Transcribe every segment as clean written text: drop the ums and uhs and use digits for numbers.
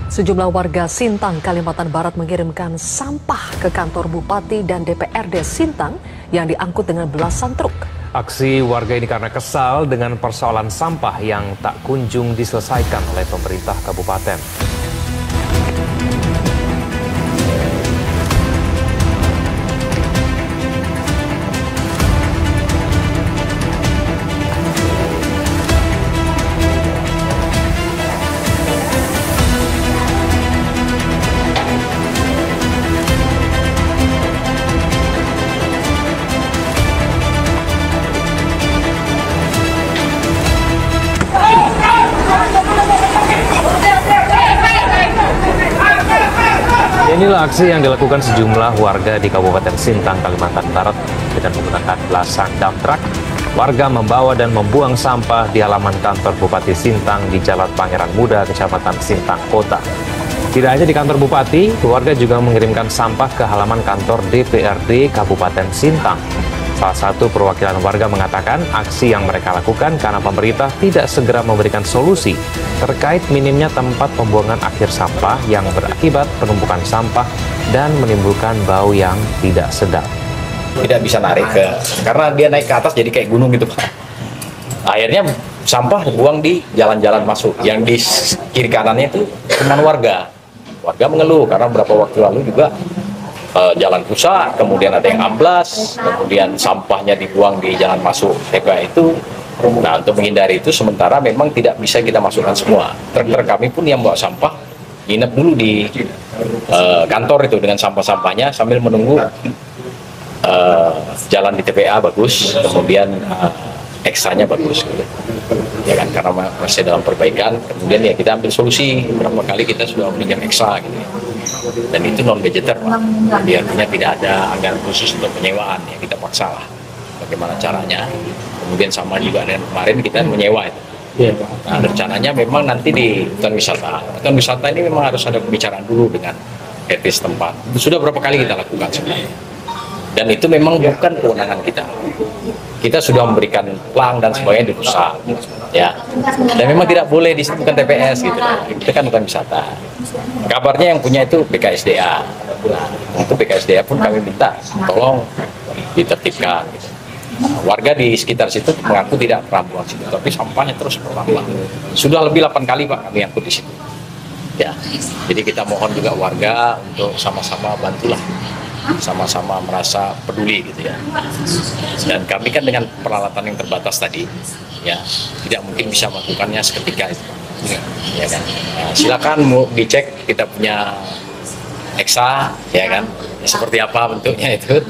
Sejumlah warga Sintang, Kalimantan Barat mengirimkan sampah ke kantor Bupati dan DPRD Sintang yang diangkut dengan belasan truk. Aksi warga ini karena kesal dengan persoalan sampah yang tak kunjung diselesaikan oleh pemerintah kabupaten. Inilah aksi yang dilakukan sejumlah warga di Kabupaten Sintang, Kalimantan Barat dengan menggunakan belasan dump truck. Warga membawa dan membuang sampah di halaman kantor Bupati Sintang di Jalan Pangeran Muda, Kecamatan Sintang Kota. Tidak hanya di kantor Bupati, warga juga mengirimkan sampah ke halaman kantor DPRD Kabupaten Sintang. Salah satu perwakilan warga mengatakan aksi yang mereka lakukan karena pemerintah tidak segera memberikan solusi terkait minimnya tempat pembuangan akhir sampah yang berakibat penumpukan sampah dan menimbulkan bau yang tidak sedap. Tidak bisa narik karena dia naik ke atas jadi kayak gunung gitu Pak. Akhirnya sampah dibuang di jalan-jalan masuk yang di kiri kanannya itu teman warga. Warga mengeluh karena beberapa waktu lalu juga jalan rusak, kemudian ada yang amblas, kemudian sampahnya dibuang di jalan masuk TPA itu. Nah, untuk menghindari itu sementara memang tidak bisa kita masukkan semua. Truk-truk kami pun yang bawa sampah nginep dulu di kantor itu dengan sampah-sampahnya sambil menunggu jalan di TPA bagus, kemudian ekstranya bagus gitu. Ya kan, karena masih dalam perbaikan, kemudian ya kita ambil solusi. Berapa kali kita sudah meminjam ekstra gitu. Dan itu non budgeter, artinya tidak ada anggaran khusus untuk penyewaan, ya kita paksa lah bagaimana caranya. Kemudian sama juga dengan kemarin kita menyewa itu. Nah, rencananya memang nanti di hutan wisata. Hutan wisata ini memang harus ada pembicaraan dulu dengan RT setempat. Itu sudah berapa kali kita lakukan sebenarnya. Dan itu memang bukan kewenangan kita. Kita sudah memberikan plang dan sebagainya dirusak, ya. Dan memang tidak boleh disebutkan TPS gitu. Itu kan hutan wisata. Kabarnya yang punya itu BKSDA. Nah, untuk BKSDA pun kami minta tolong ditertibkan. Gitu. Warga di sekitar situ mengaku tidak pernah buang situ, tapi sampahnya terus bertambah. Sudah lebih 8 kali Pak kami angkut di situ. Ya, jadi kita mohon juga warga untuk sama-sama bantulah, sama-sama merasa peduli gitu ya. Dan kami kan dengan peralatan yang terbatas tadi, ya tidak mungkin bisa melakukannya seketika itu. Ya kan. Nah, silakan mau dicek kita punya eksa, ya kan. Ya, seperti apa bentuknya itu.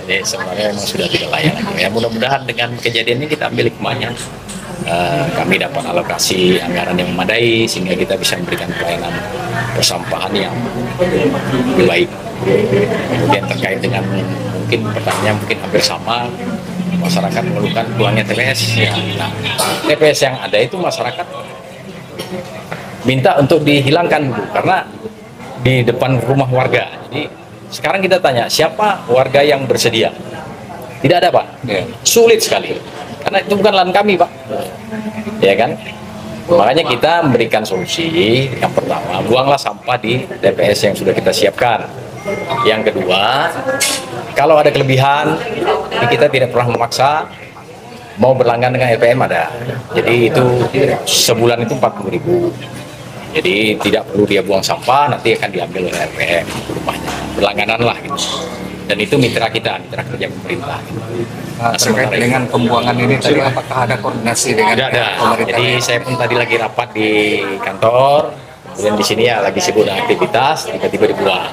Jadi sebenarnya memang sudah tidak layak lagi. Ya, mudah-mudahan dengan kejadian ini kita ambil hikmahnya. Kami dapat alokasi anggaran yang memadai sehingga kita bisa memberikan pelayanan persampahan yang lebih baik. Kemudian terkait dengan mungkin pertanyaan mungkin hampir sama, masyarakat mengeluhkan kurangnya TPS. Ya. Nah, TPS yang ada itu masyarakat minta untuk dihilangkan dulu karena di depan rumah warga. Jadi sekarang kita tanya siapa warga yang bersedia? Tidak ada Pak. Sulit sekali. Karena itu bukan lahan kami Pak. Ya kan? Makanya kita memberikan solusi. Yang pertama, buanglah sampah di TPS yang sudah kita siapkan. Yang kedua, kalau ada kelebihan, kita tidak pernah memaksa. Mau berlangganan dengan LPM ada. Jadi itu sebulan itu 40.000. Jadi tidak perlu dia buang sampah, nanti akan diambil oleh LPM rumahnya. Berlangganan lah gitu. Dan itu mitra kita, mitra kerja pemerintah. Nah, terkait dengan pembuangan ini tadi apakah ada koordinasi dengan pemerintah? Jadi saya pun tadi lagi rapat di kantor, kemudian di sini ya lagi sibuk dengan aktivitas, tiba-tiba dibuang.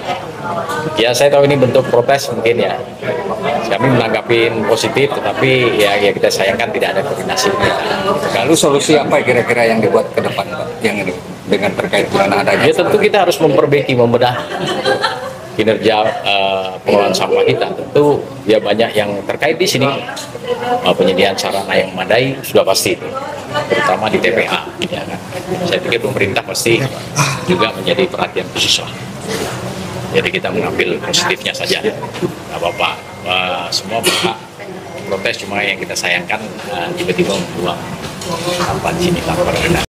Ya saya tahu ini bentuk protes mungkin ya. Kami menanggapi positif, tetapi ya kita sayangkan tidak ada koordinasi. Lalu solusi apa kira-kira yang dibuat ke depan Pak? Yang ini dengan terkait dengan adanya? Ya tentu kita harus memperbaiki, membedah kinerja pengelolaan sampah kita. Tentu ya banyak yang terkait di sini. Penyediaan sarana yang memadai sudah pasti, terutama di TPA. Ya kan? Saya pikir pemerintah pasti juga menjadi perhatian khusus lah. Jadi kita mengambil positifnya saja. Nggak apa-apa. Semua berhak protes, cuma yang kita sayangkan tiba-tiba membuang sampah di sini tanpa berkenan.